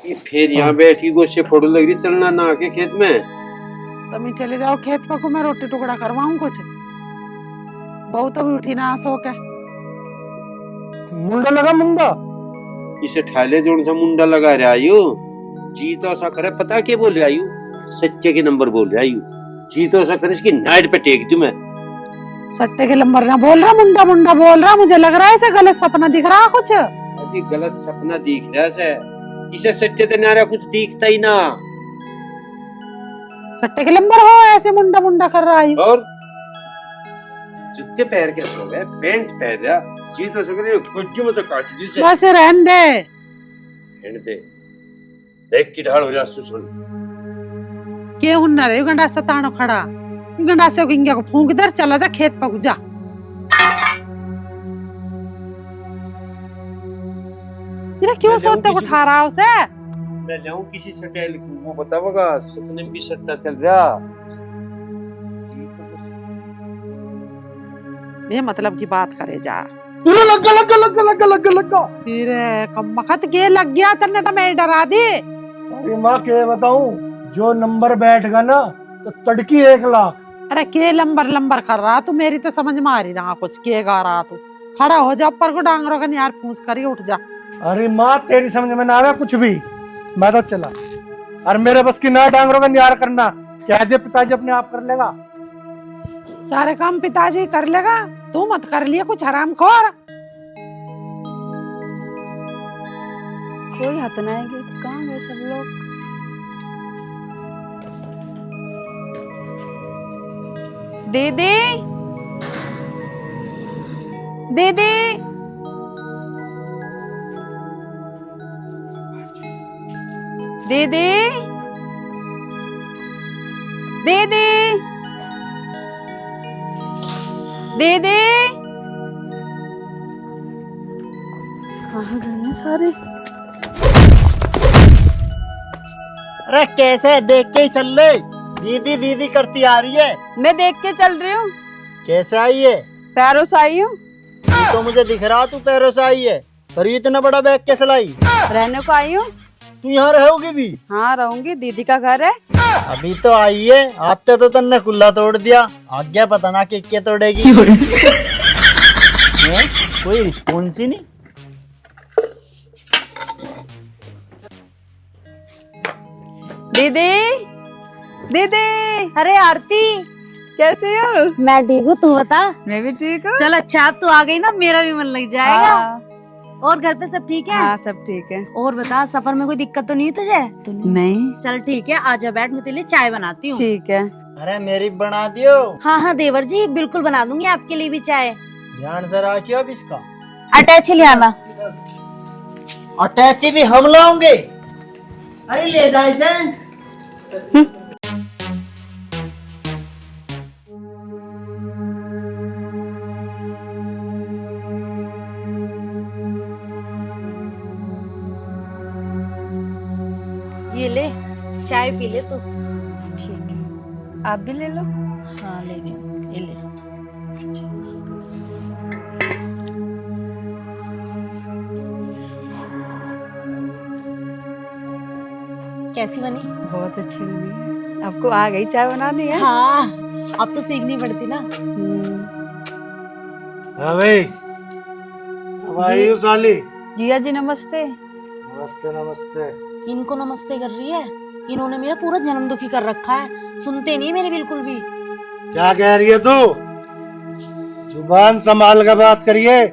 ये फिर यहाँ बैठी गोश्त फोटो लग रही, चलना ना आके खेत में। तुम चले जाओ खेत पको, मैं रोटी टुकड़ा करवाऊं कुछ। बहु तो भी उठी ना सो के। मुंडा लगा मुंडा। इसे ठाले जोड़ सा मुंडा लगा रहा यू। जी तो ऐसा करे, पता क्या बोल रहा यू, सच्चे के नंबर बोल रहा यू। जी तो ऐसा करे इसकी नाइट पे टेक दूं मैं। सट्टे के नंबर ना बोल रहा, मुंडा मुंडा बोल रहा। मुझे लग रहा है ऐसे गलत सपना दिख रहा कुछ। अजी गलत सपना दिख रहा है। इसे सच्चे ते नारा कुछ दिखता ही ना। सट्टे के नंबर हो ऐसे मुंडा मुंडा कर रहा है। और जूते पैर के सो गए, पैंट पहन रहा। जी तो सकर गुज्जू में तो काट दी से। बस रहन दे। रहन दे। देख की ढाल हो जा सुन। के हुन्ना रे गंडा सतानो खड़ा। गंडा से गिंगा को फूंक दर, चला जा खेत पक जा। ये क्यों सोते को ठा रहा उसे? मैं जाऊं किसी सटेल को, वो बताओगा सपने भी सट्टा चल रहा। ये मतलब की बात करे जा। लगा लगा लगा लगा लगा लगा। फिर कम वक्त के लग गया तन्ने तो मैं डरा दी। अरे माँ के बताऊं, जो नंबर बैठगा ना तो तड़की 1 लाख। अरे के लंबर लंबर कर रहा तू, मेरी तो समझ में आ रही रहा कुछ। के गा रहा तू, खड़ा हो जा ऊपर को, डांगरों का यार फूंस करी उठ जा। अरे माँ तेरी समझ में ना आवे कुछ भी, मैं तो चला। और मेरे बस की ना डांगरों का न्यार करना। कह दे पिताजी अपने आप कर लेगा। सारे काम पिताजी कर लेगा, तू मत कर लिया कुछ हरामखोर। कोई हाथ ना आएगी, कहाँ गए सब लोग? दीदी दीदी दीदी दीदी दीदी, कहाँ गए हैं सारे? अरे कैसे देख के ही चल ले, दीदी दीदी करती आ रही है। मैं देख के चल रही हूँ। कैसे आई है? पैरों से आई हूँ। तो मुझे दिख रहा तू पैरों से आई है, पर ये इतना बड़ा बैग कैसे लाई? रहने को आई हूँ। तू यहाँ रहोगी भी? हाँ रहूंगी, दीदी का घर है। अभी तो आई है, आते तो तन्ने कुल्ला तोड़ दिया। आज्ञा पता ना क्या तोड़ेगी। कोई रिस्पॉन्स ही नहीं। दीदी दीदी, अरे आरती कैसे हो? मैं ठीक हूँ, तू बता। मैं भी ठीक हूँ। चल अच्छा, अब तू आ गई ना, मेरा भी मन लग जाएगा। हाँ, और घर पे सब ठीक है? हाँ सब ठीक है। और बता, सफर में कोई दिक्कत तो नहीं है तुझे? नहीं। चल ठीक है, आजा बैठ, मैं तेरे लिए चाय बनाती हूँ। ठीक है। अरे मेरी बना दियो। हाँ हाँ देवर जी, बिल्कुल बना दूंगी आपके लिए भी चाय। ध्यान से रखियो अब इसका। अटैच ले आना। अटैची भी हम लाओगे? अरे ले जाए से। ये ले, चाय पी ले तू। ठीक है, आप भी ले लो। हाँ ले रही हूँ, ये ले। कैसी बनी? बहुत अच्छी बनी है। आपको आ गई चाय बनानी है? हाँ, अब तो सीखनी पड़ती ना। हाँ भाई, अब आई हो साली। जिया जी नमस्ते। नमस्ते नमस्ते। इनको नमस्ते कर रही है, इन्होंने मेरा पूरा जन्म दुखी कर रखा है। सुनते नहीं मेरे बिल्कुल भी। क्या कह रही है तू? जुबान संभाल कर बात करिए।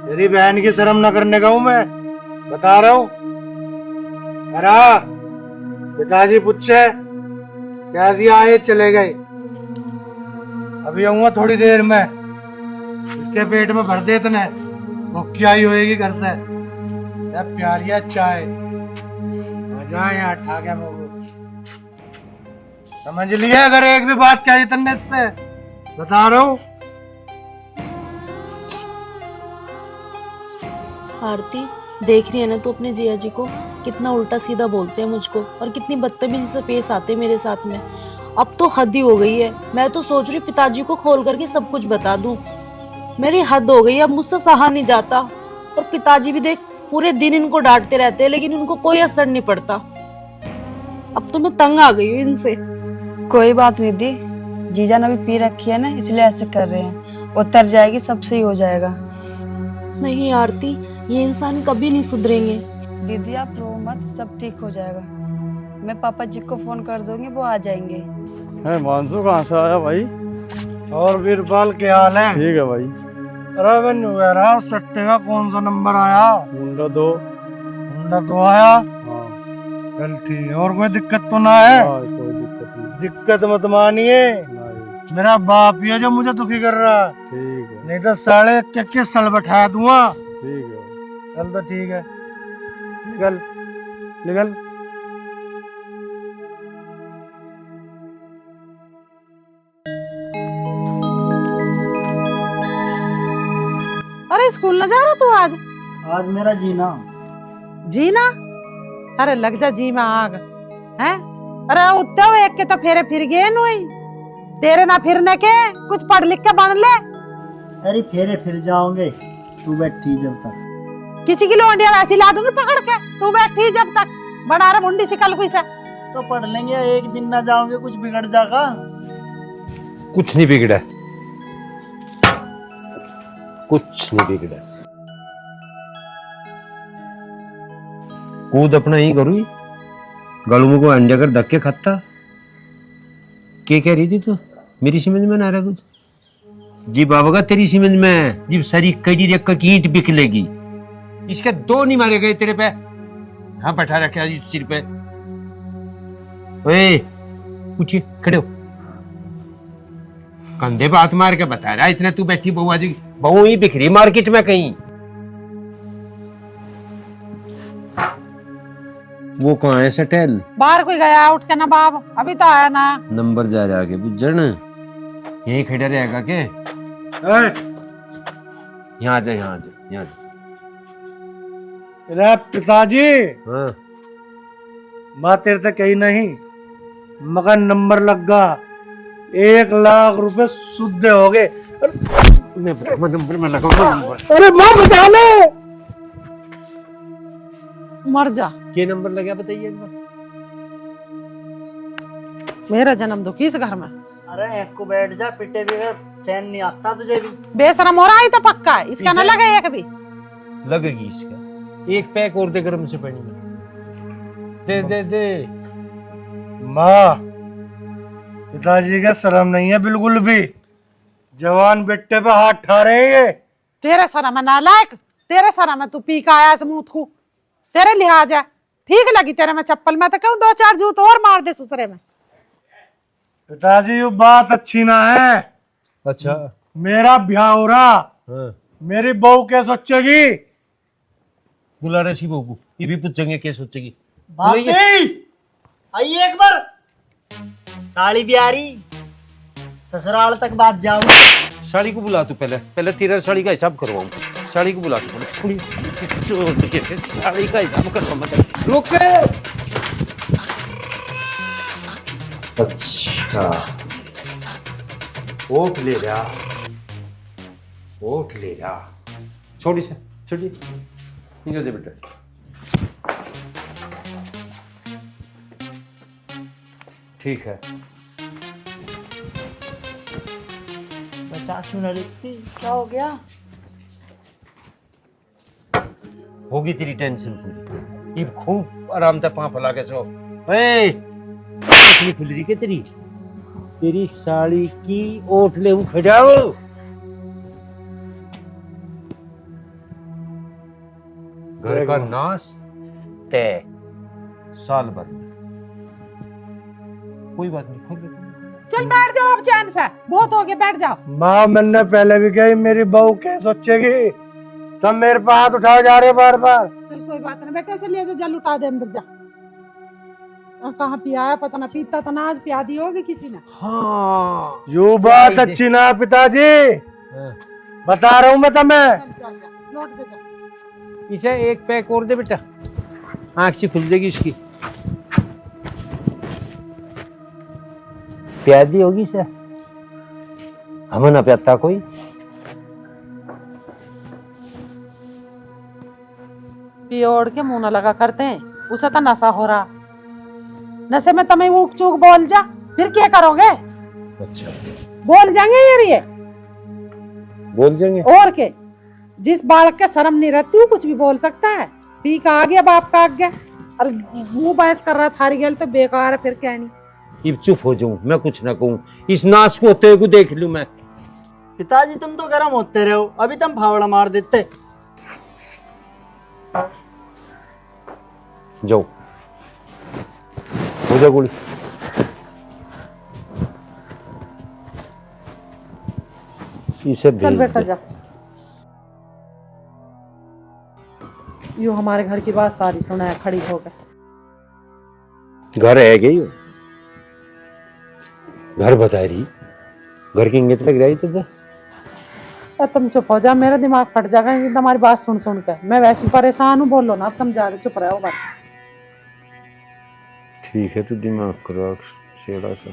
तेरी बहन की शर्म न करने का हूँ मैं, बता रहा हूँ। अरे पिताजी पूछे, कह दिया आए चले गए। अभी आऊंगा थोड़ी देर में, इसके पेट में भर दे इतने, भूखी आई होएगी घर से। प्यारिया चाय मजा यहाँ ठा के समझ लिया। अगर एक भी बात कही तन्ने से, बता रहा हूँ। आरती देख रही है ना तू अपने जिया जी को, कितना उल्टा सीधा बोलते हैं मुझको और कितनी बदतमीजी से पेश आते हैं मेरे साथ में। अब तो हद ही हो गई है। मैं तो सोच रही पिताजी को खोल करके सब कुछ बता दूं। मेरी हद हो गई, अब मुझसे सहा नहीं जाता। और पिताजी भी देख पूरे दिन इनको डांटते रहते हैं लेकिन उनको कोई असर नहीं पड़ता। अब तो मैं तंग आ गई हूँ इनसे। कोई बात नहीं दी, जीजा ने भी पी रखी है ना, इसलिए ऐसे कर रहे हैं। उतर जाएगी, सब सही हो जाएगा। नहीं आरती, ये इंसान कभी नहीं सुधरेंगे। दीदी आप रो मत, सब ठीक हो जाएगा। मैं पापा जी को फोन कर दूंगी, वो आ जाएंगे। है मानसू कहाँ से आया भाई? और बीरबल क्या हाल है? ठीक है भाई। अरे बन वगैरह सट्टे का कौन सा नंबर आया? मुंडा दो। मुंडा तो आया। हाँ चल ठीक है, और कोई दिक्कत तो ना है? कोई दिक्कत नहीं। दिक्कत मत मानिए, नहीं मेरा बाप ही है जो मुझे दुखी कर रहा है। ठीक है नहीं तो साले किस साल बैठा दूंगा। ठीक है भाई। चल तो ठीक है, निकल निकल। अरे स्कूल न जा रहा तू आज? आज मेरा जीना। जीना? अरे लग जा जी में आग है। अरे उत्ते हुए एक के तो फेरे फिर गए नुई, तेरे ना फिरने के कुछ पढ़ लिख के बन ले। अरे फेरे फिर जाओगे, तू बैठी जब तक। किसी की लोंडिया वैसी ला दूंगी पकड़ के, तू बैठी जब तक। बना रहा मुंडी से कल कोई से। तो पढ़ लेंगे, एक दिन ना जाओगे कुछ बिगड़ जाएगा। कुछ नहीं बिगड़ा, कुछ नहीं बिगड़ा। कूद अपना ही करू, गलू को अंडे कर धक्के खाता। क्या कह रही थी तू? मेरी समझ में ना रहा कुछ। जी बाबा का तेरी समझ में जी सारी कड़ी रेखा की ईंट बिकलेगी। इसके दो नहीं मारे गए तेरे पे। हाँ बैठा रखे इस सिर पे। ओए पूछिए, खड़े हो। कंधे पे हाथ मार के बता रहा इतना तू बैठी बहू आज बहू ही बिखरी मार्केट में कहीं। वो कहाँ है सटेल? बाहर कोई गया उठ के ना बाप, अभी तो आया ना। नंबर जा रहा आगे बुझन यही खड़ा रहेगा के? यहाँ आ जा, यहाँ आ जा, यहाँ आ जा। अरे पिताजी, हाँ माँ तेरे तक कही नहीं, मगर नंबर लग गया। 1 लाख रुपए शुद्ध हो गए। मैं नंबर में लगाऊंगा नंबर। अरे माँ बता ले। मर जा। क्या नंबर लगा बताइए एक बार। मेरा जन्म दुखी इस घर में। अरे एक को बैठ जा, पिटे बगैर चैन नहीं आता तुझे भी। बेशरम हो रहा है तो पक्का है, इसका न लगे एक भी। लगेगी इसका। एक पैक और दे गर्म से पानी में। दे दे दे। माँ, पिताजी का शर्म नहीं है बिल्कुल भी। जवान बेटे पे हाथ ठा रहे हैं ये। तेरे शर्म है नालायक, तेरे शर्म है तू पी का आया समूथ को। तेरे लिहाज है, ठीक लगी तेरे में चप्पल में तो कहूँ 2-4 जूत और मार दे ससुरे में। पिताजी ये बात अच्छी ना है। अच्छा मेरा ब्याह हो रहा, हाँ। मेरी बहू क्या सोचेगी? बुला रहे सी बहू को, ये भी पूछेंगे क्या सोचेगी। भाभी आइए एक बार। साड़ी भी आ रही, ससुराल तक बात जाओ। साड़ी को बुला तू पहले, पहले तेरा साड़ी का हिसाब करवाऊं। साड़ी को बुला तू पहले। साड़ी का हिसाब करवा मत रुक। अच्छा ओठ ले जा, ओठ ले जा। छोड़ी से छोड़ी निकल जा बेटा। ठीक है 50 मिनट लिखती, क्या हो गया? होगी तेरी टेंशन पूरी। ये खूब आराम से पाँव फैला के सो। इतनी खुल रही क्या तेरी साड़ी की ओट ले खड़ाओ। घर का नाश तय साल भर में। कोई बात नहीं, खोल दे। चल बैठ जाओ अब चैन से, बहुत हो गया, बैठ जाओ। माँ मैंने पहले भी कही मेरी बहू क्या सोचेगी, तब मेरे पे हाथ उठाए जा रहे बार बार। चल कोई बात नहीं बेटे, से ले जा, जल उठा दे अंदर जा। कहाँ पिया है पता ना, पीता तो ना आज पिया दी होगी किसी ने। हाँ यू बात अच्छी ना पिताजी, बता रहा हूँ मैं तुम्हें। चल चल जा, लौट दे जा। इसे एक पैक और दे बेटा, आँख से खुल जाएगी इसकी। प्यादी होगी इसे, हमें ना प्याता कोई। पी ओढ़ के मुंह न लगा करते हैं, उसे तो नशा हो रहा। नशे में तुम्हें वो चूक बोल जा, फिर क्या करोगे? अच्छा बोल जाएंगे यार ये, बोल जाएंगे। और के जिस बालक के शर्म नहीं रहती वो कुछ भी बोल सकता है। पी का आ गया, बाप का आ गया, और मुंह बहस कर रहा थारी गल तो बेकार है, फिर क्या नहीं। अब चुप हो जाऊं, मैं कुछ ना कहूं, इस नाश को होते हुए को देख लूं मैं। पिताजी तुम तो गर्म होते रहो, अभी तुम फावड़ा मार देते। जाओ हो जा गोली। इसे चल भेज बेटा दे। जा। यूं हमारे घर की बात सारी सुना है खड़ी होकर। घर है गई, घर बता रही, घर की इंगित लग रही तुझे। और तुम चुप हो जा, मेरा दिमाग फट जाएगा कि तुम्हारी बात सुन सुन कर। मैं वैसे परेशान हूँ, बोलो ना, तुम ज्यादा चुप रहो बस। ठीक है, तू दिमाग खराब शेड़ा सा।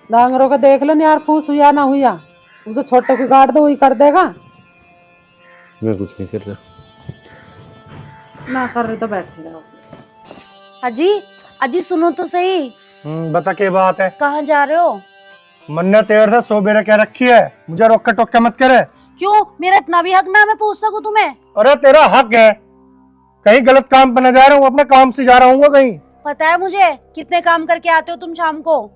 डांगरों का देख लो नहीं यार, फूस हुआ ना हुआ, उसे छोटे को गाड़ दो, वही कर देगा। मैं कुछ नहीं कर रहा। ना कर रहे तो बैठे रहो। अजी अजी सुनो तो सही, बता क्या बात है? कहाँ जा रहे हो? मन्ने तेरे से सोबेरे क्या रखी है, मुझे रोक के टोक के मत करे। क्यों, मेरा इतना भी हक ना मैं पूछ सकूं तुम्हें? अरे तेरा हक है, कहीं गलत काम पे न जा रहा हूँ, अपने काम से जा रहा हूँ कहीं। पता है मुझे कितने काम करके आते हो तुम शाम को।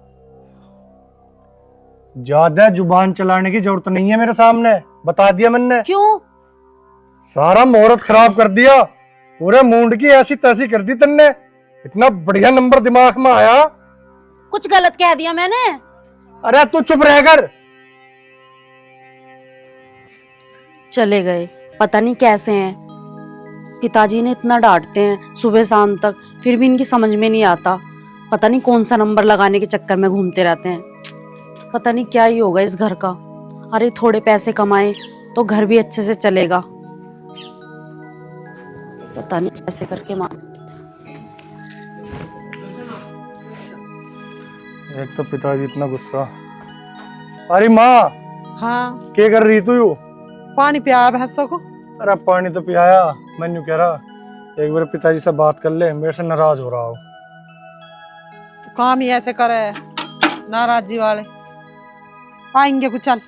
ज्यादा जुबान चलाने की जरूरत नहीं है मेरे सामने, बता दिया मैंने। क्यों? सारा मुहूर्त खराब कर दिया, पूरे मूड की ऐसी तैसी कर दी तुमने। इतना बढ़िया नंबर दिमाग में आया। कुछ गलत कह दिया मैंने? अरे तू चुप रह कर। चले गए, पता नहीं कैसे हैं। पिताजी ने इतना डांटते हैं सुबह शाम तक, फिर भी इनकी समझ में नहीं आता। पता नहीं कौन सा नंबर लगाने के चक्कर में घूमते रहते हैं। पता नहीं क्या ही होगा इस घर का। अरे थोड़े पैसे कमाए तो घर भी अच्छे से चलेगा। पता नहीं कैसे करके मां। एक तो पिताजी इतना गुस्सा। अरे माँ, हाँ, क्या कर रही तू यू? पानी पिया भैंसों को। अरे पानी तो पियाया, मैं यूं कह रहा एक बार पिताजी से बात कर ले, मेरे से नाराज हो रहा हो। तो काम ही ऐसे करे नाराजी वाले, आएंगे कुछ। चल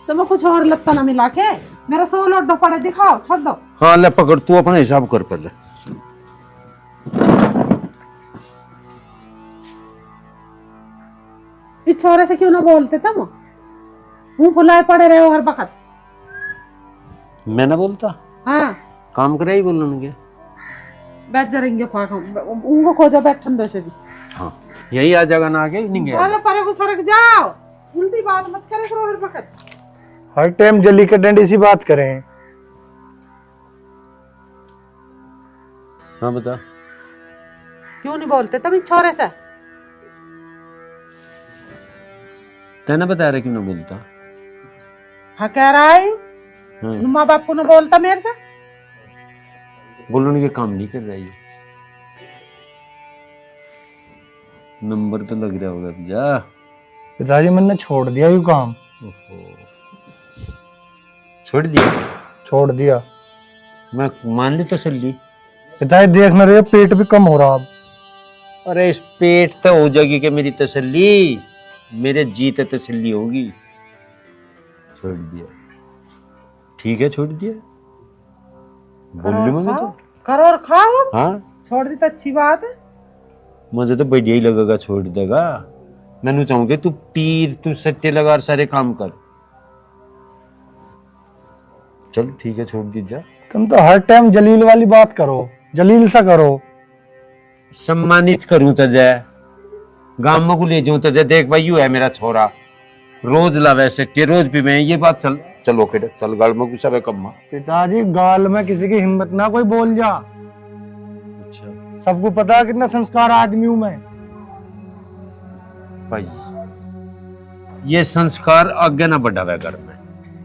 तुम्हें कुछ और लगता ना मिला के, मेरा 100 लड्डू पड़े दिखाओ, छोड़ दो। हाँ ले पकड़, तू अपना हिसाब कर पहले। इस छोरे से क्यों ना बोलते तुम? मुंह फुलाए पड़े रहे हो हर वक्त। मैं ना बोलता, हाँ, काम करे ही बोलूंगे। बैठ जाएंगे, उनको खोजो बैठन दो से भी। हाँ यही आ जाएगा ना, आगे नहीं गया। अरे परे को सरक जाओ, उल्टी बात मत करे करो हर वक्त। हर टाइम जली के डंडे सी बात करें। हाँ बता। क्यों नहीं बोलते तुम इस छोरे से? तेना बता रहा क्यों ना बोलता? हाँ कह रहा है, हाँ। माँ बाप को ना बोलता मेरे से। बोलने के काम नहीं कर रहा है। नंबर तो लग रहा होगा जा। पिताजी मैंने छोड़ दिया यू काम। छोड़ दिया? छोड़ दिया। मैं मान ली तसल्ली। पिताजी देख ना रहे, पेट भी कम हो रहा अब। अरे इस पेट तो हो जाएगी कि मेरी तसल्ली, मेरे जीते तसल्ली होगी। छोड़ दिया, ठीक है छोड़ दिया। बोल लूं मैं तो। करो और खाओ। हाँ छोड़ दी तो अच्छी बात है। मुझे तो बढ़िया ही लगेगा, छोड़ देगा। मैं चाहूंगी तू पीर, तू सट्टे लगा और सारे काम कर। चल ठीक है, छोड़ दी जा। तुम तो हर टाइम जलील वाली बात करो, जलील सा करो। सम्मानित करूं तुझे, गांव में को ले जाऊं तुझे, देख भाई यू है मेरा छोरा, रोज लावे सट्टे, रोज भी मैं ये बात। चल चलो के चल, गाल में गुस्सा है कम्मा। पिताजी गाल में किसी की हिम्मत ना कोई बोल जा। अच्छा सबको पता है कितना संस्कार आदमी हूं मैं। भाई ये संस्कार आगे ना बढ़ावे घर में,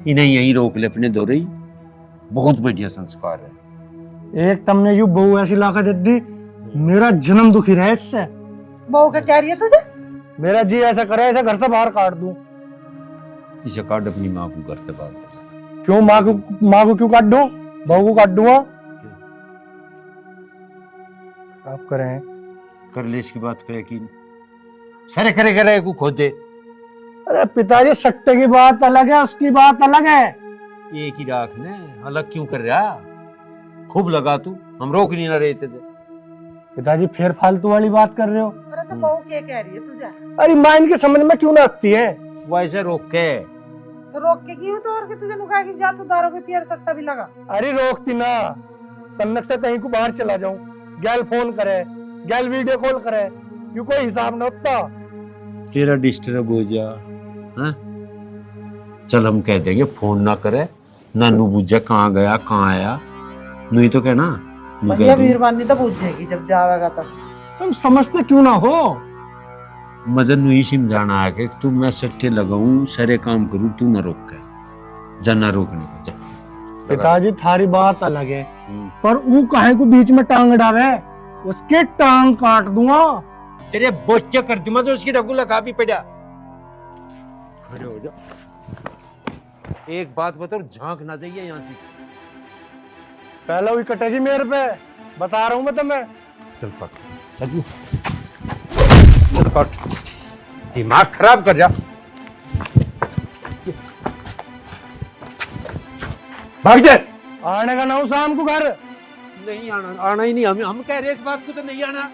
इन्हें यही रोक ले अपने दौरे ही। बहुत बढ़िया संस्कार है। एक तुमने यू बहू ऐसी लाकर दे दी, मेरा जन्म दुखी रहा इससे। बहू का कह रही है तुझे? मेरा जी ऐसा करे ऐसा घर से बाहर काट दूं। इसे काट अपनी माँ को करते बाप। क्यों माँ को क्यों काट दूं? बहू को काट दूंगा। आप करें कर ले इसकी बात पे यकीन। सरे करे करे को खोदे। अरे पिताजी सट्टे की बात अलग है, उसकी बात अलग है। एक ही राख ने अलग क्यों कर रहा? खूब लगा तू, हम रोक नहीं ना रहे थे। पिताजी फिर फालतू वाली बात कर रहे हो। अरे तो बहू क्या कह रही है तुझे? अरे माँ इनके समझ में क्यों ना रखती है? वो ऐसे रोक के तो रोक के क्यों? तो और कि तुझे नुका की जा, तो दारू के पियर सट्टा भी लगा। अरे रोकती ना, तन्नक से कहीं को बाहर चला जाऊं, गैल फोन करे, गैल वीडियो कॉल करे, क्यों कोई हिसाब न होता। तेरा डिस्टर्ब हो जा। हाँ? चल हम कह देंगे फोन ना करे, नानू बुझा कहाँ गया कहाँ आया, नहीं तो कहना भैया वीरवानी तो पूछ जाएगी जब जावेगा तब। तुम समझते क्यों ना हो? मदन नु ही समझाना है कि तू मैं सट्टे लगाऊं सारे काम करूं, तू ना रोक के जाना, रोकने का जा। पिताजी थारी बात अलग है, पर वो काहे को बीच में टांग डाले, उसके टांग काट दूंगा। तेरे बोचे कर दूं मैं तो उसकी डगू लगा भी पड़ा। खड़े हो जा। एक बात बताओ, झांक ना जाइए यहाँ से। पहले हुई कटेगी मेरे पे, बता रहा हूँ मैं तुम्हें। चल पट, चल पट, दिमाग खराब कर जा। भाग जा। आने का ना हो शाम को घर। नहीं आना, आना ही नहीं। हम कह रहे इस बात को तो नहीं आना।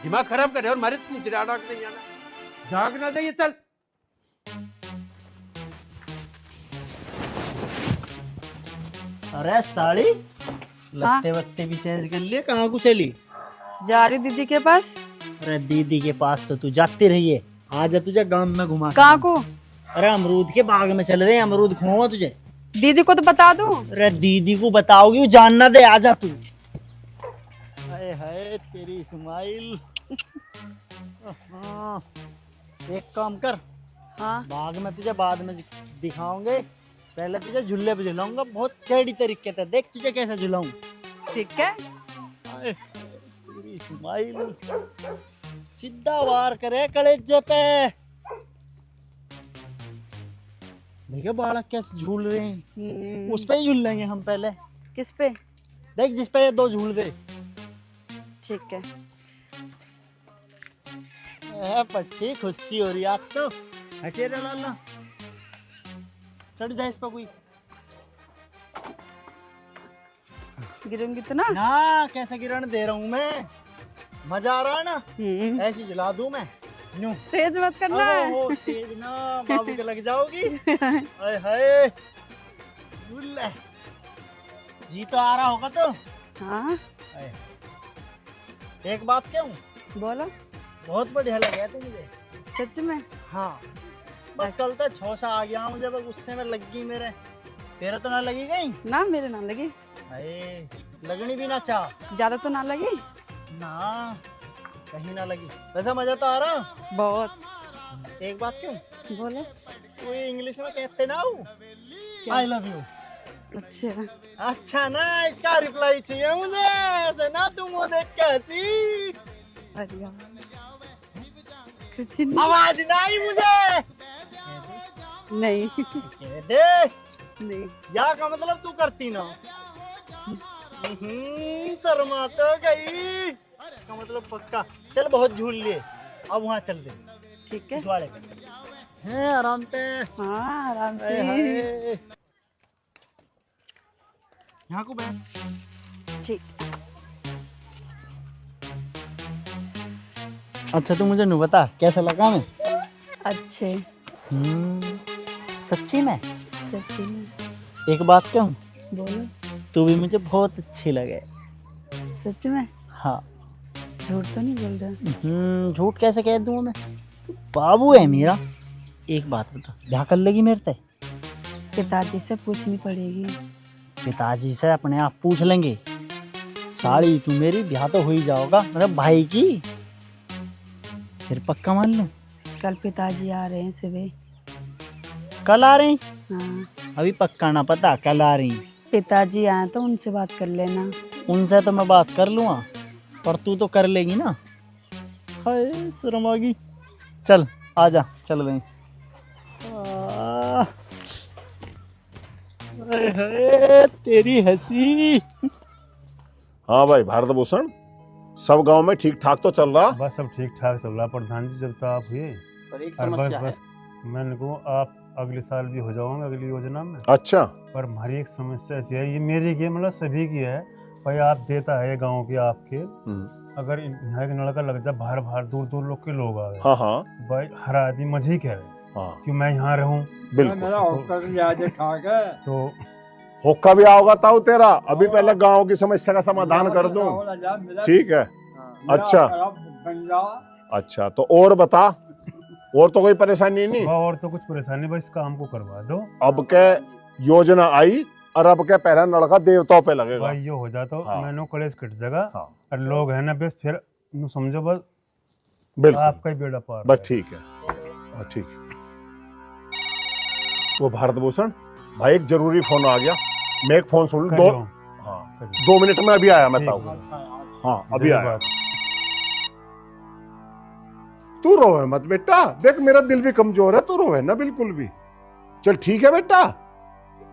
दिमाग खराब कर रहे और मारे पूछ रहे आना कि नहीं आना। झांक ना जाइए। चल अरे साड़ी लगते वक्ते भी चेंज कर लिए, कहाँ को चली? जा रही हूँ दीदी के पास। अरे दीदी के पास तो तू जाती रही है, आज तुझे गांव में घुमा। कहाँ को? अरे अमरूद के बाग में चले गए, अमरूद खुआऊंगा तुझे। दीदी को तो बता दूं। अरे दीदी को बताओगी, वो जानना दे, आजा तू। हाय हाय तेरी स्माइल। एक काम कर, हाँ बाग में तुझे बाद में दिखाऊंगे, पहले तुझे झूले पे झुलाऊंगा बहुत टेढ़ी तरीके से। देख तुझे कैसे झुलाऊं। ठीक है। हाय, तेरी स्माइल सीधा वार करे कलेजे पे। देखो बालक कैसे झूल रहे हैं, उस पे ही झूल लेंगे हम पहले। किस पे? देख जिस पे ये दो झूल दे। ठीक है। पट्टी खुशी हो रही आप तो। हटे रे लाला, चढ़ जा इस पर कोई। गिरूंगी तो ना? ना कैसे गिरने दे रहा हूँ मैं, मजा आ रहा है ना, ऐसी जला दूं मैं। यूं तेज मत करना। ओहो, तेज ना, बाबू के लग जाओगी। हाय हाय, झूल ले। जी तो आ रहा होगा तो। हाँ एक बात कहूं, बोलो। बहुत बढ़िया लगा तो मुझे। सच में? हाँ, बस कल तो छोसा आ गया मुझे, बस गुस्से में लग गई मेरे। तेरे तो ना लगी गई? ना मेरे ना लगी। अरे लगनी भी ना चाह। ज्यादा तो ना लगी ना, कहीं ना लगी। वैसा मजा तो आ रहा। बहुत। एक बात क्यों, बोलो। वो इंग्लिश में कहते ना वो आई लव यू। अच्छा अच्छा ना, इसका रिप्लाई चाहिए मुझे, ऐसे ना तुम वो देख के हंसी। अरे यार, कुछ नहीं। आवाज ना आई मुझे। नहीं कह दे नहीं। या का मतलब तू करती ना। शर्मा तो गई, इसका मतलब पक्का। चल बहुत झूल लिए, अब वहाँ चल दे। ठीक है। पिछवाड़े पे हैं आराम से। हाँ आराम हाय से। हाय। यहाँ को बैठ। ठीक। अच्छा तू मुझे नहीं बता कैसा लगा मैं? अच्छे। सच्ची में? सच्ची में। एक बात कहूँ, बोलो। तू भी मुझे बहुत अच्छी लगे। सच में? हाँ। झूठ तो नहीं बोल रहा? झूठ कैसे कह दूँ मैं, तू बाबू है मेरा। एक बात बता, ब्याह कर लेगी मेरे से? पिताजी से पूछनी पड़ेगी। पिताजी से अपने आप पूछ लेंगे। साड़ी तू मेरी, ब्याह तो हो ही जाओगा मेरे भाई की। फिर पक्का मान लो। कल पिताजी आ रहे हैं सुबह। कल आ रहे हैं? हाँ। अभी पक्का ना पता, कल आ रही। पिताजी आए तो उनसे बात कर लेना। उनसे तो मैं बात कर लूँगा, पर तू तो कर लेगी ना। हाय शर्म आ गई। चल आजा चल गई। तेरी हंसी। हाँ भाई भारत भूषण, सब गांव में ठीक ठाक तो चल रहा? बस सब ठीक ठाक चल रहा प्रधान जी, जब तक आप हुए पर एक और बस समस्या है। बस मैंने को आप अगले साल भी हो जाओगे अगली योजना में। अच्छा। पर हमारी एक समस्या ऐसी है, ये मेरी की है, मतलब सभी की है भाई। आप देता है गांव के आपके, अगर यहाँ एक लड़का लग जाए, बाहर बाहर दूर दूर लोग के लोग आ गए, हाँ हाँ भाई हर आदमी मुझे ही कह रहे हाँ कि मैं यहाँ रहूँ। बिल्कुल। तो होका भी आओगा ताऊ तेरा, अभी पहले गांव की समस्या का समाधान कर दूं। ठीक है। अच्छा अच्छा, तो और बता, और तो कोई परेशानी नहीं? और तो कुछ परेशानी, बस काम को करवा दो। अब के योजना आई और अब के पहला लड़का देवताओं पे लगेगा। भाई ये हो जाता हाँ। मैंने कलेश कट जगह हाँ। और लोग है ना, बस फिर नु समझो बस बिल्कुल आपका ही बेड़ा पार बस है। ठीक है। हाँ, ठीक है। वो भारत भूषण भाई, एक जरूरी फोन आ गया, मैं एक फोन सुन लूं। करियो, हाँ करियो। 2 मिनट में अभी आया मैं ठीक ताऊ। है। हाँ अभी जय आया। बात। तू रोवे मत बेटा, देख मेरा दिल भी कमजोर है, तू रोवे ना बिल्कुल भी। चल ठीक है बेटा,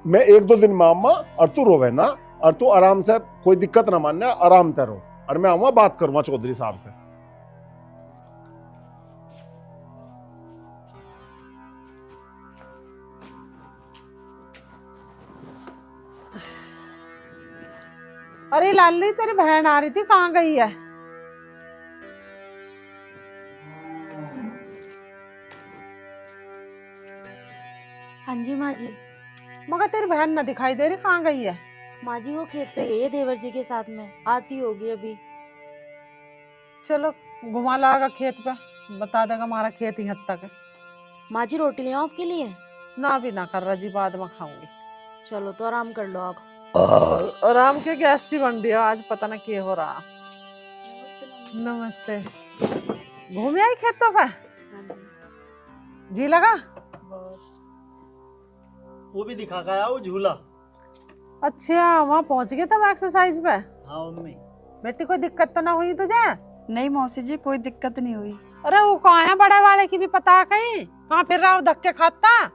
मैं 1-2 दिन में आऊंगा और तू रोवे ना, और तू आराम से, कोई दिक्कत ना मानना, आराम से रो, और मैं आऊंगा बात करूंगा चौधरी साहब से। अरे लाली, तेरी बहन आ रही थी, कहाँ गई है? हाँ जी माँ जी। मगर तेरी बहन ना दिखाई दे रही, कहाँ गई है? माँ जी वो खेत पे गई है देवर जी के साथ में, आती होगी अभी। चलो घुमा लागा खेत पे, बता देगा हमारा खेत यहाँ तक है। माँ जी रोटी ले आऊं आपके लिए? ना भी ना कर रहा जी, बाद में खाऊंगी। चलो तो आराम कर लो आप। आराम के गैस सी बन रही है आज, पता ना क्या हो रहा। नमस्ते। घूम आई खेतों का? जी लगा? वो भी दिखा गया वो झूला। अच्छा, वहाँ पहुँच गए तुम एक्सरसाइज पे? हाँ मम्मी। बेटी कोई दिक्कत तो ना हुई तुझे? नहीं मौसी जी, कोई दिक्कत नहीं हुई। अरे वो कहाँ है, बड़े वाले की भी पता कहीं, कहाँ फिर रहा हो धक्के खाता?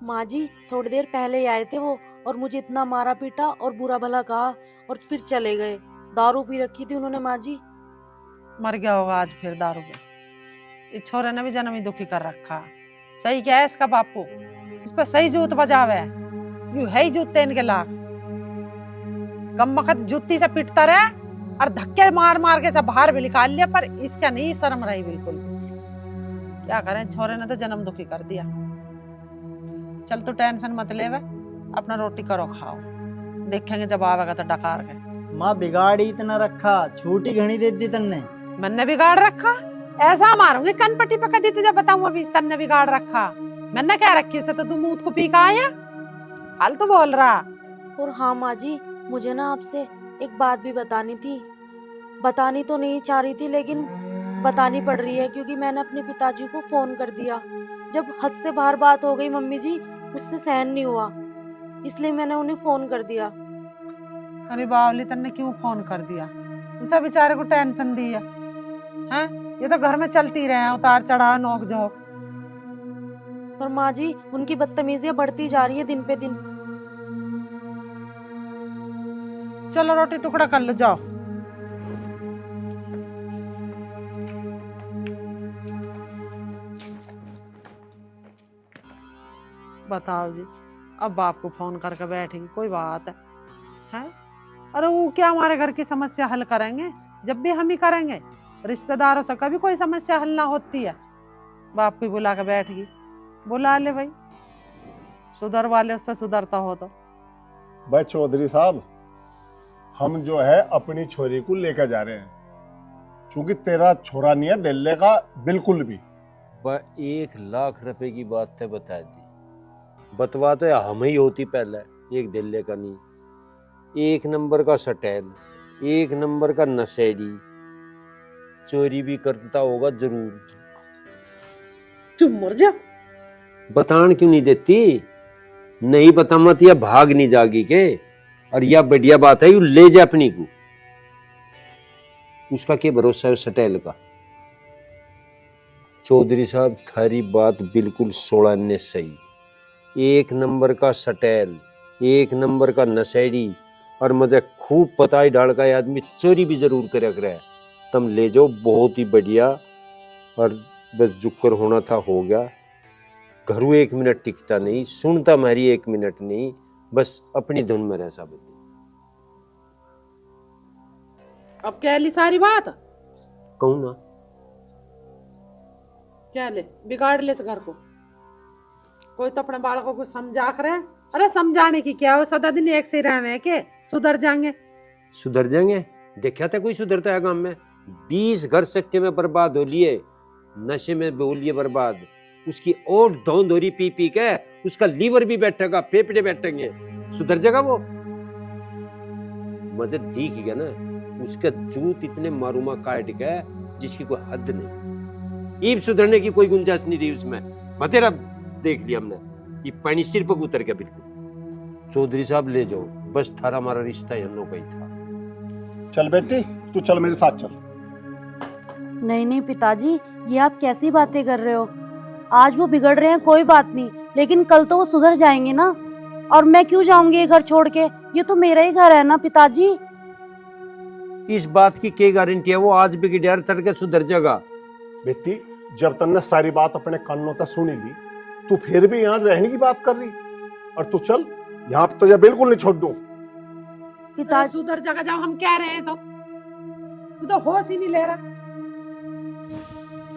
माँ जी थोड़ी देर पहले ही आए थे वो, और मुझे इतना मारा पीटा और बुरा भला कहा, और फिर चले गए। दारू पी रखी थी उन्होंने माँ जी। मर गया होगा आज फिर दारू पे। इस छोरे ने भी जन्म ही दुखी कर रखा। सही क्या है इसका बापू, इस पर सही जूत बजावे, यू है ही जूते इनके लाख। कम वक्त जूती से पिटता रहे और धक्के मार मार के सब बाहर भी निकाल लिया, पर इसका नहीं शर्म रही बिल्कुल। क्या करें, छोरे ने तो जन्म दुखी कर दिया। चल तू टेंशन मत ले, अपना रोटी करो खाओ, देखेंगे जब आवेगा तो डकार के। माँ बिगाड़ी इतना रखा, छोटी घनी दे दी तन्ने। मैंने बिगाड़ रखा? ऐसा मारूंगी कनपट्टी पे, कदी तुझे बताऊं अभी तन्ने बिगाड़ रखा। मैंने क्या रखी से, तो तू मुंह को पी का आया हाल तो बोल रहा। और हाँ माँ जी, मुझे ना आपसे एक बात भी बतानी थी। बतानी तो नहीं चाह रही थी, लेकिन बतानी पड़ रही है, क्योंकि मैंने अपने पिताजी को फोन कर दिया। जब हद से बाहर बात हो गई मम्मी जी, उससे सहन नहीं हुआ, इसलिए मैंने उन्हें फोन कर दिया। अरे बावली, तन्ने क्यों फोन कर दिया? उसे बेचारे को टेंशन दी है, हैं? ये तो घर में चलती रहे, उतार चढ़ाव नोक झोंक। पर माँ जी उनकी बदतमीजियां बढ़ती जा रही है दिन पे दिन। चलो रोटी टुकड़ा कर लो, जाओ। बताओ जी, अब बाप को फोन करके बैठेगी, कोई बात है? अरे वो क्या हमारे घर की समस्या हल करेंगे? जब भी हम ही करेंगे, रिश्तेदारों से कभी कोई समस्या हल ना होती है। बाप को बुला के बैठेगी, बुला ले भाई, सुधर वाले उससे सुधरता हो तो। भाई चौधरी साहब, हम जो है अपनी छोरी को लेकर जा रहे हैं, क्योंकि तेरा छोरा नहीं है दिल्ली का बिल्कुल भी। 1 लाख रुपए की बात तो बता दी, बतवा तो हम ही होती पहले, एक दिल्ली का नहीं, 1 नंबर का सटेल, 1 नंबर का नशेड़ी, चोरी भी करता होगा जरूर। चुप मर जा। बतान क्यों नहीं देती? नहीं बता मत, या भाग नहीं जागी के, और या बढ़िया बात है यू ले जा अपनी को। उसका क्या भरोसा है सटेल का? चौधरी साहब थारी बात बिल्कुल 16 ने सही। एक नंबर का सटेल, एक नंबर का नशेड़ी, और मुझे खूब पता ही डाल का ये आदमी चोरी भी जरूर करे है। तुम ले जाओ, बहुत ही बढ़िया। और बस जुक्कर होना था हो गया। घरू 1 मिनट टिकता नहीं, सुनता मारी 1 मिनट नहीं, बस अपनी धुन में रह सब। अब कह ली सारी बात, कहूँ ना, क्या ले बिगाड़ ले इस घर को। कोई तो अपने बालकों को समझा करे। अरे समझाने की क्या हो, सदा दिन एक से रहे के सुधर जाएंगे। सुधर जाएंगे? देखा था कोई सुधरता है गांव में? 20 घर सट्टे में बर्बाद हो लिए, नशे में हो लिए बर्बाद। उसकी ओट धौन धोरी पी पी के उसका लीवर भी बैठेगा, फेफड़े बैठेंगे, सुधर जाएगा वो? मुझे दिख गया ना, उसके जूत इतने मारूमा काट के जिसकी कोई हद नहीं। ईब सुधरने की कोई गुंजाइश नहीं रही उसमें। बतेरा देख लिया हमने, ये पानी सिर पर उतर गया बिल्कुल। चौधरी साहब ले जाओ, बस थारा हमारा रिश्ता यन्नो का ही था। चल बेटी, तू चल मेरे साथ चल। नहीं नहीं पिताजी, ये आप कैसी बातें कर रहे हो? आज वो बिगड़ रहे हैं कोई बात नहीं, लेकिन कल तो वो सुधर जाएंगे ना। और मैं क्यों जाऊंगी ये घर छोड़ के? ये तो मेरा ही घर है ना पिताजी। इस बात की क्या गारंटी है वो आज भी गिटार चढ़ के सुधर जाएगा? बेटी, जब तन्ने सारी बात अपने कानों तक सुनी ली, तू फिर भी यहाँ रहने की बात कर रही। और तू चल, यहाँ पे तुझे बिल्कुल नहीं छोड़ दूं। पिताजी सुधर जाएगा जब हम कह रहे हैं तो। तू तो होश ही नहीं ले रहा।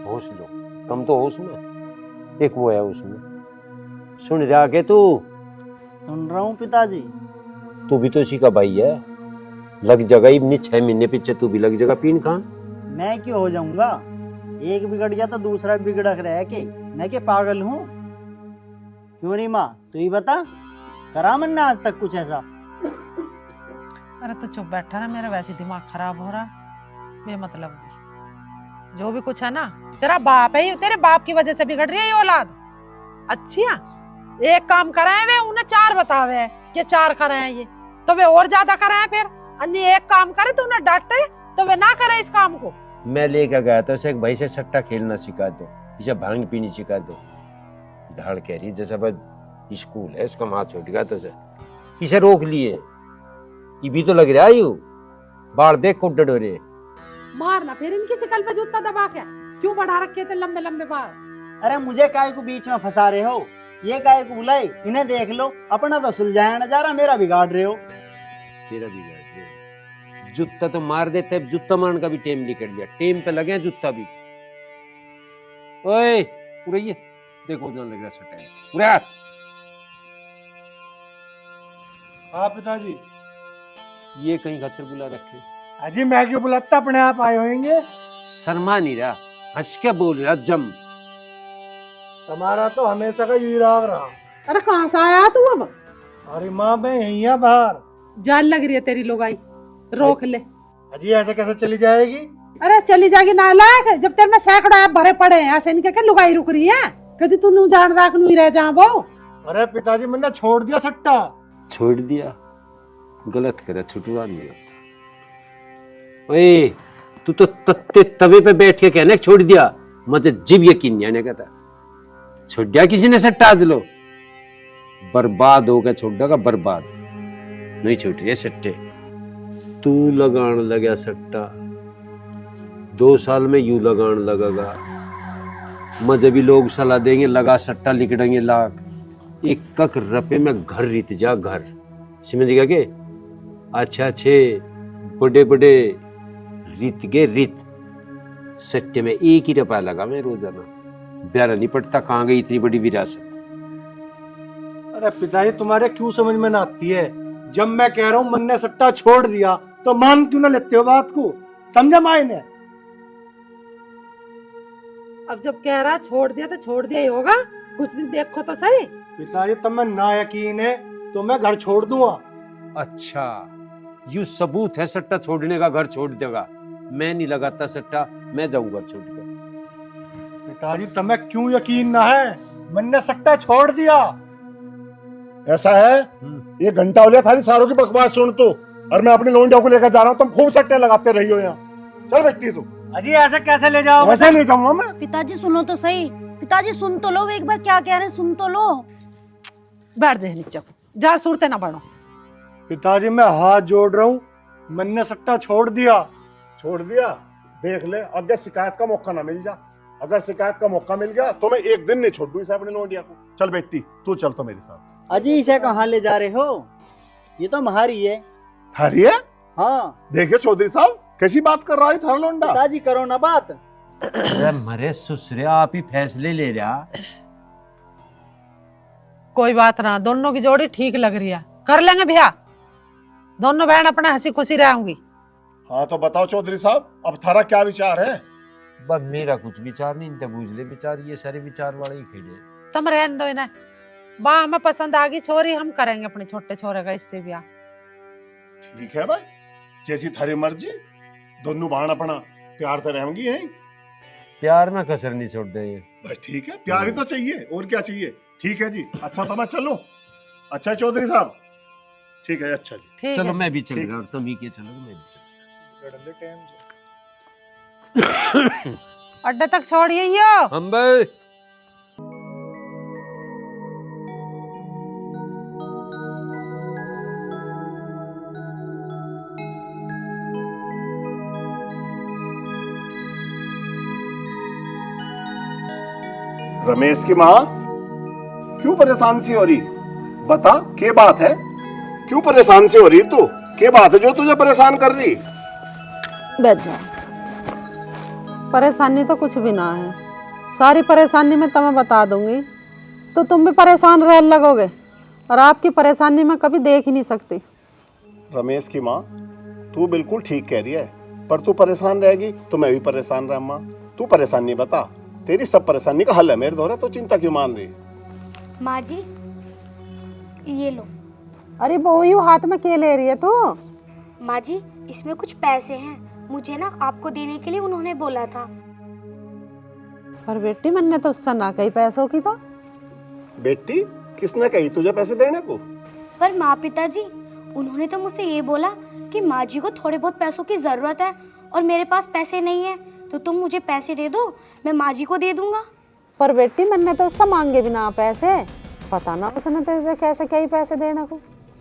होश लो, तुम तो होश में, एक वो है उसमें। सुन रहा के तू? सुन रहा हूँ पिताजी। तू भी तो इसी का भाई है, लग जगह ही 6 महीने पीछे तू भी लग जगह पीन खान। मैं क्यों हो जाऊंगा? एक बिगड़ गया तो दूसरा बिगड़ रहा है के? मैं क्या पागल हूँ? क्यों नहीं माँ, तू ही बता, करा मैंने आज तक कुछ ऐसा? अरे तो चुप बैठा ना, मेरा वैसे दिमाग खराब हो रहा बेमतलब की। जो भी कुछ है ना, तेरा बाप है, तेरे बाप की वजह से बिगड़ रही है ये औलाद। अच्छी है, एक काम कराए वे उन्हें 4 बतावे कि 4 कराए ये, तो वे और ज्यादा कराए। फिर अन्य एक काम करे तो उन्हें डांटे तो वे ना करे इस काम को। मैं लेकर गया था उसे, एक भाई से सट्टा खेलना सिखा दो, इसे भांग पीनी सिखा दो। ढाल कह रही जैसा बस स्कूल है, उसका माँ छोड़ गया तो इसे रोक लिए। ये भी तो लग रहा है यू बाढ़ देख को डडोरे मारना। फिर इनकी शिकल पे जूता दबा के क्यों बढ़ा रखे थे लंबे लंबे बाल? अरे मुझे काय को बीच में फंसा रहे हो? ये काय को बुलाई? इन्हें देख लो, अपना तो सुलझाया नजारा, मेरा बिगाड़ रहे हो। तेरा बिगाड़ दे। जूता तो मार देते, अब जूता मारने का भी टेम निकल लिया, टेम पे लगे जूता भी। ओए उड़िए, देखो जान लग रहा सट्टा पूरा। हाँ पिताजी। ये कहीं खतर बुला रखे? अजी मैं क्यों बुलाता, अपने आप आए होंगे। शर्मा नहीं रहा, हंस के बोल रहा जम। तुम्हारा तो हमेशा का यही राग रहा। अरे कहाँ से आया तू अब? अरे माँ, मैं यही है बाहर। जान लग रही है तेरी लोगाई, रोक ले। अजी ऐसे कैसे चली जाएगी? अरे चली जाएगी नालायक, जब तेरे में सैकड़ों ऐप भरे पड़े हैं। ऐसे इनके क्या लुगाई रुक रही है? कभी तू नू जान राख नू ही रह जा वो। अरे पिताजी मैंने छोड़ दिया सट्टा। छोड़ दिया? गलत करे, छुटवा नहीं होता। ओए तू तो तत्ते तवे पे बैठ के कहने छोड़ दिया, मुझे जीव यकीन नहीं आने का था। छोड़ दिया किसी ने सट्टा? आज लो बर्बाद हो गया, छोड़ देगा बर्बाद। नहीं छूट रही सट्टे। तू लगान लगा सट्टा, 2 साल में यू लगान लगेगा। मुझे भी लोग सलाह देंगे लगा सट्टा, लिखड़ेंगे लाख। 1 रुपए में घर रीत जा, घर समझ गया के? अच्छा अच्छे बड़े बड़े रीत गे रीत सट्टे में 1 ही रुपया लगा मैं रोजाना। प्यारा नहीं पड़ता, कहाँ गई इतनी बड़ी विरासत? अरे पिताजी तुम्हारे क्यों समझ में ना आती है? जब मैं कह रहा हूँ मन ने सट्टा छोड़ दिया तो मान क्यों ना लेते हो बात को? समझा माई ने? अब जब कह रहा छोड़ दिया तो छोड़ दिया ही होगा, कुछ दिन देखो तो सही। पिताजी तब मैं ना यकीन है तो मैं घर छोड़ दूंगा। अच्छा यू सबूत है सट्टा छोड़ने का, घर छोड़ देगा? मैं नहीं लगाता सट्टा, मैं जाऊंगा छोड़ कर। पिताजी तुम्हें क्यों यकीन ना है? मैंने सट्टा छोड़ दिया। ऐसा है? ये घंटा हो गया थारी सारों की बकवास सुन तो, और मैं अपनी लोंडियों को लेकर जा रहा हूँ। तुम खूब सट्टे लगाते रही हो यहाँ। चल बेटी तू। अजी ऐसे कैसे ले जाओ? ऐसे ले जाऊंगा मैं? पिताजी सुनो तो सही, पिताजी सुन तो लो, एक बार क्या कह रहे हैं सुन तो लो। बैठ जाए नीचे को, जा सूरते ना बढ़ो। पिताजी मैं हाथ जोड़ रहा हूँ, मैंने सट्टा छोड़ दिया। छोड़ दिया? देख ले, अगर शिकायत का मौका ना मिल जा। अगर शिकायत का मौका मिल गया तो मैं एक दिन नहीं छोड़ दूं इसे अपने लोंडिया को। चल बेटी, तू चल तो मेरे साथ। अजी इसे कहाँ ले जा रहे हो? ये तो हमारी है। थारी है? हाँ देखिए चौधरी साहब, कैसी बात कर रहा है थारा लोंडा। पिताजी करो ना बात। अरे मरे ससुरे, आप ही फैसले ले रहा। कोई बात ना, दोनों की जोड़ी ठीक लग रही है, कर लेंगे भैया। दोनों बहन अपने हंसी खुशी रहेंगी। हाँ तो बताओ चौधरी साहब, अब थारा क्या विचार है? बस मेरा कुछ विचार नहीं, इनते बूझ ले विचार, ये सारे विचार वाले ही खेले। तुम रहने दो इन्हें, बा हमें पसंद आ गई छोरी, हम करेंगे अपने छोटे छोरे का इससे ब्याह। ठीक है भाई, जैसी थारी मर्जी। दोनों बहन अपना प्यार से रहेंगी है। प्यार में कसर नहीं छोड़ देंगे। बस ठीक है, प्यार ही तो चाहिए, और क्या चाहिए। ठीक है जी, अच्छा तो मैं चलूं। अच्छा चौधरी साहब, ठीक है, अच्छा जी। ठीक चलो है। मैं भी चल रहा हूँ, तुम ही के चलो तो मैं भी चल। अड्डे तक छोड़िए यो। हम भाई रमेश की माँ क्यों परेशान सी हो रही? बता, क्या बात है? क्यों परेशान सी हो रही तू? क्या बात है जो तुझे परेशान कर रही? बैठ जा। परेशानी तो कुछ भी ना है, सारी परेशानी मैं तुम्हें बता दूंगी तो तुम भी परेशान रह लगोगे, और आपकी परेशानी मैं कभी देख ही नहीं सकती। रमेश की माँ, तू बिल्कुल ठीक कह रही है, पर तू परेशान रहेगी तो मैं भी परेशान रह। माँ तू परेशानी बता, तेरी सब परेशानी का हल है मेरे द्वारा, तो चिंता क्यों मान रही? माँ जी ये लो। अरे बहू, यूं हाथ में क्या ले रही है तू? माँ जी इसमें कुछ पैसे हैं, मुझे ना आपको देने के लिए उन्होंने बोला था। पर बेटी मैंने तो उससे ना कही पैसों की। तो बेटी, किसने कही तुझे पैसे देने को? पर माँ पिताजी उन्होंने तो मुझसे ये बोला कि माँ जी को थोड़े बहुत पैसों की जरूरत है और मेरे पास पैसे नहीं है, तो तुम मुझे पैसे दे दो, मैं माँ जी को दे दूंगा। पर बेटी मैंने तो उससे मांगे बिना पैसे, पता ना उसने तेरे कैसे कई पैसे देने को।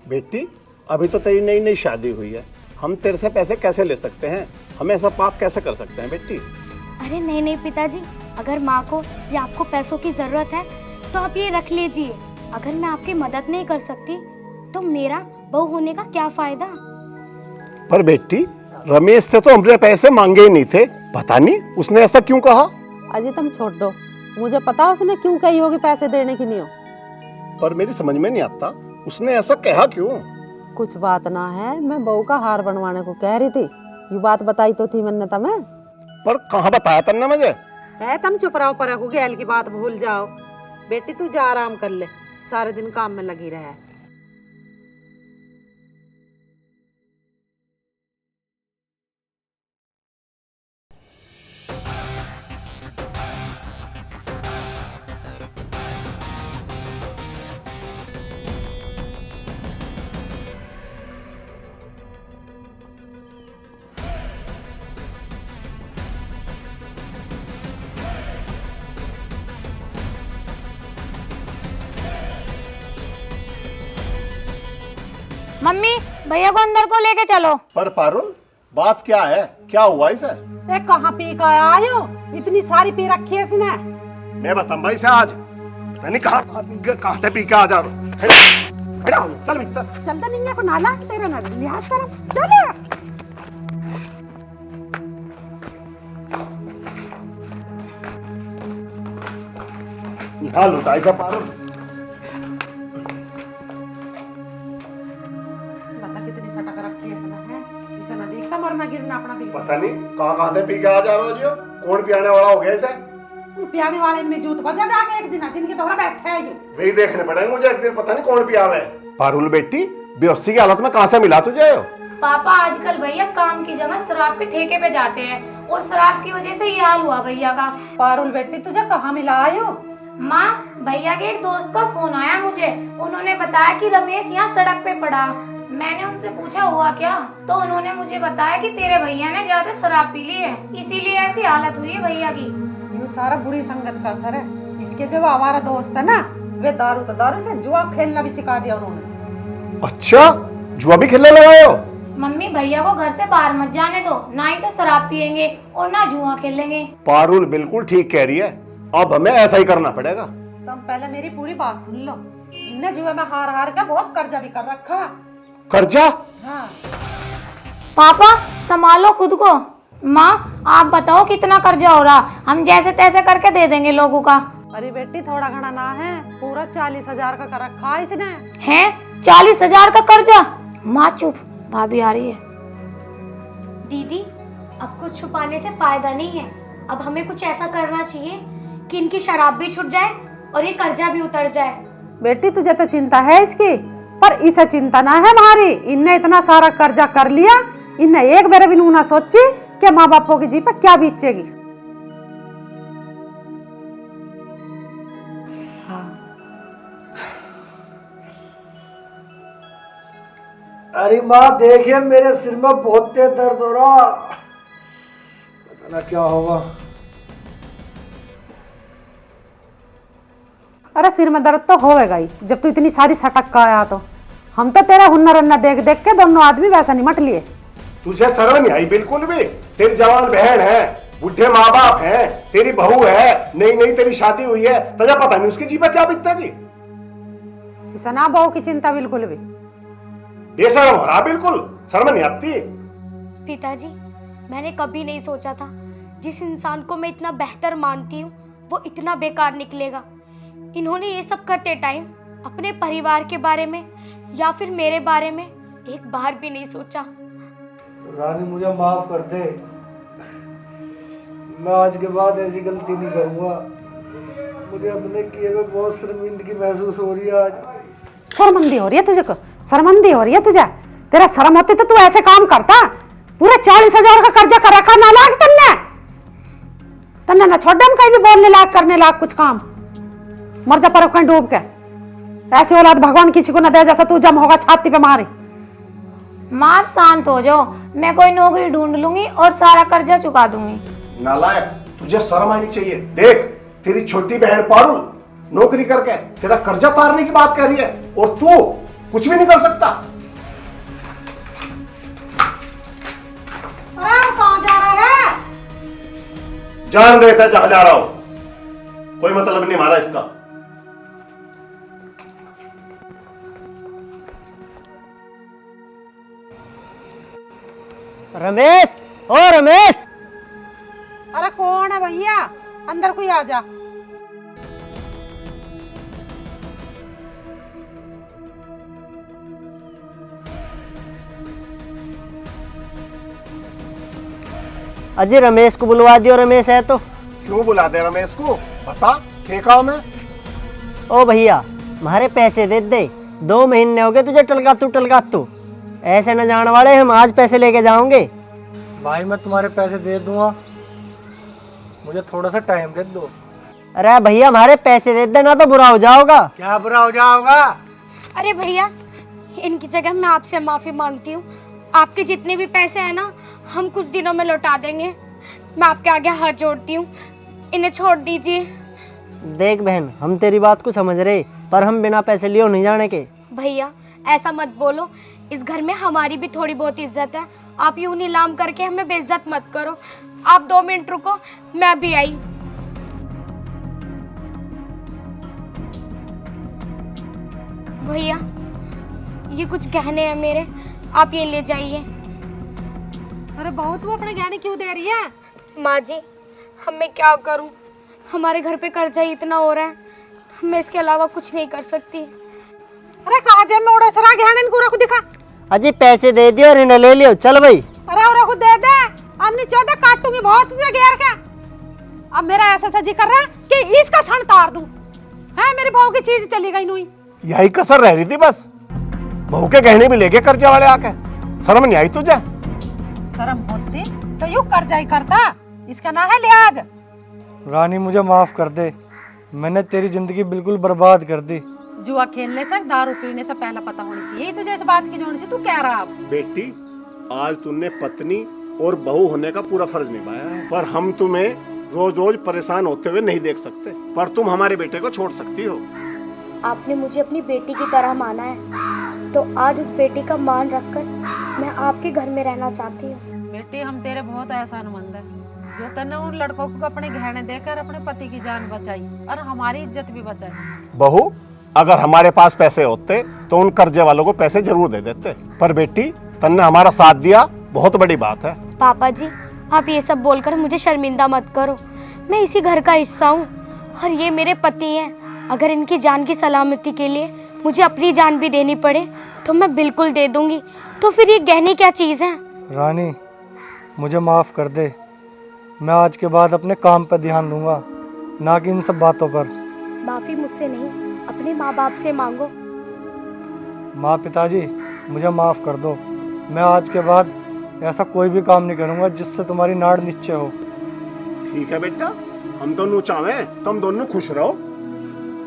बेटी, अभी तो तेरी नई नई शादी हुई है, हम तेरे से पैसे कैसे ले सकते हैं? हम ऐसा पाप कैसे कर सकते हैं बेटी? अरे नहीं नहीं पिताजी, अगर माँ को या आपको पैसों की जरूरत है तो आप ये रख लीजिए। अगर मैं आपकी मदद नहीं कर सकती तो मेरा बहू होने का क्या फायदा। पर बेटी, रमेश से तो हमने पैसे मांगे ही नहीं थे, पता नहीं उसने ऐसा क्यों कहा। अजी तुम छोड़ दो, मुझे पता उसने क्यों कही होगी पैसे देने की नहीं हो। पर मेरी समझ में नहीं आता उसने ऐसा कहा क्यों। कुछ बात ना है, मैं बहू का हार बनवाने को कह रही थी, ये बात बताई तो थी मैंने तुम्हें। पर कहाँ बताया तुमने मुझे? है तुम चुप रहो, पर गैल की बात भूल जाओ। बेटी तू जा आराम कर ले, सारे दिन काम में लगी रहे। मम्मी भैया को अंदर को लेके चलो। पर पारुल, बात क्या है? क्या हुआ इसे? ए कहाँ पी का आयो, इतनी सारी पी रखी है इसने। मैं बताऊं भाई से आज, मैंने कहा कहाँ से पी के आ जा रहा हूं। चल भीतर। चल दे निंगे को नाला तेरे ना लिहाज शर्म, चल। यहाँ लुटाई सा पारुल। बता कितनी सटक रखी है इसने, है इसे ना देखता मरना गिरना अपना भी। पता नहीं कहाँ से पी के आ जा रहा हो, कौन पियाने वाला हो गया इसे? पियाने वाले में जूत बजा जाके एक दिन जिनके तोहरा बैठे है। वही देखने पड़ेंगे मुझे एक दिन, पता नहीं कौन पिया है। पारुल बेटी, बेहोशी की हालत में कहाँ से मिला तुझे? पापा आजकल भैया काम की जगह शराब के ठेके पे जाते हैं और शराब की वजह से ये हाल हुआ भैया का। पारुल बेटी तुझे कहाँ मिला आयो? माँ भैया के एक दोस्त का फोन आया मुझे, उन्होंने बताया कि रमेश यहाँ सड़क पे पड़ा। मैंने उनसे पूछा हुआ क्या, तो उन्होंने मुझे बताया कि तेरे भैया ने ज्यादा शराब पी ली है, इसीलिए ऐसी हालत हुई है भैया की। ये सारा बुरी संगत का असर है। इसके जो हमारा दोस्त है ना, वे दारू से जुआ खेलना भी सिखा दिया उन्होंने। अच्छा, जुआ भी खेलने लगाए हो? मम्मी भैया को घर से बाहर मत जाने दो, ना ही तो शराब पियेंगे और ना जुआ खेलेंगे। पारुल बिल्कुल ठीक कह रही है, अब हमें ऐसा ही करना पड़ेगा। तुम पहले मेरी पूरी बात सुन लो। इनने जुए में हार हार के बहुत कर्जा भी कर रखा। कर्जा? हाँ। पापा संभालो खुद को। माँ आप बताओ कितना कर्जा हो रहा, हम जैसे तैसे करके दे देंगे लोगों का। अरे बेटी थोड़ा घना ना है, पूरा 40,000 का कर रखा है इसने। है 40,000 का कर्जा? माँ चुप, भाभी आ रही है। दीदी अब कुछ छुपाने से फायदा नहीं है, अब हमें कुछ ऐसा करना चाहिए कि इनकी शराब भी छूट जाए और ये कर्जा भी उतर जाए। बेटी तुझे तो चिंता है इसकी, पर इसे चिंता ना है हमारी। इनने इतना सारा कर्जा कर लिया, इनने एक बार भी ना सोची कि माँ बापों की जी पर क्या बीतेगी। अरे माँ देखिए मेरे सिर में बहुत तेज दर्द हो रहा, पता ना क्या होगा। अरे सिर में दर्द तो होएगा ही, जब तू इतनी सारी सटक का आया तो। हम तो तेरा हुनर अन्ना देख देख के दोनों आदमी वैसा निमट लिए। तुझे शर्म नहीं आई बिल्कुल भी? तेरी जवान बहन है, बुढ़े माँ बाप है, तेरी बहू है, नई नई तेरी शादी हुई है, तुझे पता नहीं उसकी जी पर क्या बीतेगी? इसे ना बहू की चिंता बिल्कुल भी। बेशर्म हो रहा बिल्कुल, शर्म नहीं आती? पिताजी मैंने कभी नहीं सोचा था जिस इंसान को मैं इतना बेहतर मानती हूँ वो इतना बेकार निकलेगा। इन्होंने ये सब करते टाइम अपने परिवार के बारे में या फिर मेरे बारे में एक बार भी नहीं सोचा। रानी मुझे माफ कर दे, मैं आज के बाद ऐसी गलती नहीं करूंगा। मुझे अपने किए में बहुत शर्मिंदगी महसूस हो रही है आज। शर्मिंदी हो रही है तुझे को? शर्मिंदी हो रही है तुझे? तेरा शर्म होती तो तू ऐसे काम करता? पूरे 40,000 का कर्जा कर रखा नालायक तन्ने। तन्ने ना छोड़ हम कहीं भी बोलने लायक करने लायक कुछ काम। मर जा पर कहीं डूब के। ऐसी औलाद भगवान किसी को न दे जैसा तू जम होगा छाती पे मारे। माँ आप शांत हो जाओ, मैं कोई नौकरी ढूंढ लूंगी और सारा कर्जा चुका दूंगी। नालायक, तुझे शर्म आनी चाहिए। देख तेरी छोटी बहन पारुल नौकरी करके तेरा कर्जा उतारने की बात कह रही है और तू कुछ भी नहीं कर सकता। कहाँ जा रहा है? जान दे से जहां जा रहा हूं, कोई मतलब नहीं हमारा इसका। रमेश, ओ रमेश। अरे कौन है भैया? अंदर कोई आ जा। अजय रमेश को बुलवा दियो, रमेश है तो। क्यों बुला दे रमेश को? बता क्या काम है? ओ भैया हमारे पैसे दे दे, 2 महीने हो गए तुझे टलका तू। ऐसे न जाने वाले, हम आज पैसे लेके जाओगे। भाई मैं तुम्हारे पैसे दे दूंगा, मुझे थोड़ा सा टाइम दे दो। अरे भैया हमारे पैसे दे देना तो बुरा हो जाओगा। क्या बुरा हो जाओगा? अरे भैया इनकी जगह मैं आपसे माफी मांगती हूँ। आपके जितने भी पैसे हैं ना हम कुछ दिनों में लौटा देंगे। मैं आपके आगे हाथ जोड़ती हूँ, इन्हें छोड़ दीजिए। देख बहन, हम तेरी बात को समझ रहे, पर हम बिना पैसे लिए नहीं जाने के। भैया ऐसा मत बोलो, इस घर में हमारी भी थोड़ी बहुत इज्जत है। आप यूं नीलाम करके हमें बेइज्जत मत करो। आप 2 मिनट रुको, मैं भी आई। भैया ये कुछ गहने हैं मेरे, आप ये ले जाइए। अरे बहू तू अपने गहने क्यों दे रही है? माँ जी अब मैं क्या करूं, हमारे घर पे कर्जा ही इतना हो रहा है, मैं इसके अलावा कुछ नहीं कर सकती। अरे कहा जेब में उड़ा सरा गहने इनको रखो दिखा। अजी पैसे दे दियो और इन्हें ले लियो, चल भाई। अरे और रखो दे दे, अन्नी चौदह काटूंगी बहुत तुझे घेर के। अब मेरा ऐसा सा जी कर रहा है कि इसका सण तार दूं। है मेरी बहू की चीज चली गई नुई। यही कसर रह रही थी बस, बहू के गहने भी लेके कर्जा वाले आके। शर्म नहीं आई तुझे? शर्म होती तो यूं कर्जा ही करता, इसका ना है लिहाज। रानी मुझे माफ कर दे, मैंने तेरी जिंदगी बिल्कुल बर्बाद कर दी। जुआ खेलने से दारू पीने से पहले पता होनी चाहिए। यही तुझे इस बात की जोड़ी से तू कह रहा अब। बेटी, आज तुमने पत्नी और बहू होने का पूरा फर्ज निभाया है, पर हम तुम्हें रोज रोज परेशान होते हुए नहीं देख सकते। पर तुम हमारे बेटे को छोड़ सकती हो। आपने मुझे अपनी बेटी की तरह माना है, तो आज उस बेटी का मान रखकर मैं आपके घर में रहना चाहती हूँ। बेटी हम तेरे बहुत एहसानमंद है जो तूने उन लड़कों को अपने गहने देकर अपने पति की जान बचाई और हमारी इज्जत भी बचाई। बहू, अगर हमारे पास पैसे होते तो उन कर्जे वालों को पैसे जरूर दे देते, पर बेटी तन्ने हमारा साथ दिया, बहुत बड़ी बात है। पापा जी, आप ये सब बोलकर मुझे शर्मिंदा मत करो। मैं इसी घर का हिस्सा हूँ और ये मेरे पति हैं। अगर इनकी जान की सलामती के लिए मुझे अपनी जान भी देनी पड़े तो मैं बिल्कुल दे दूंगी। तो फिर ये गहने क्या चीज़ है? रानी, मुझे माफ़ कर दे। मैं आज के बाद अपने काम पर ध्यान दूंगा, ना कि इन सब बातों पर। माफ़ी मुझसे नहीं, अपने माँ बाप से मांगो। माँ, पिताजी, मुझे माफ़ कर दो। मैं आज के बाद ऐसा कोई भी काम नहीं करूंगा जिससे तुम्हारी नाड़ नीचे हो। ठीक है बेटा, हम दोनों चाहें तो हम दोनों खुश रहो।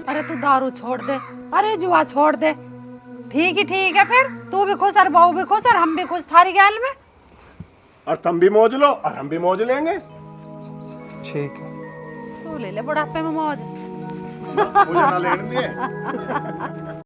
अरे तू दारू छोड़ दे, अरे जुआ छोड़ दे। ठीक है फिर तू भी खुश और बहू भी खुश और हम भी खुश थारी गैल में। और तुम भी मौज लो और हम भी मौज लेंगे। ठीक है। तू ले ले बुढ़ापे में मौज। मुझे ना लेने दिए।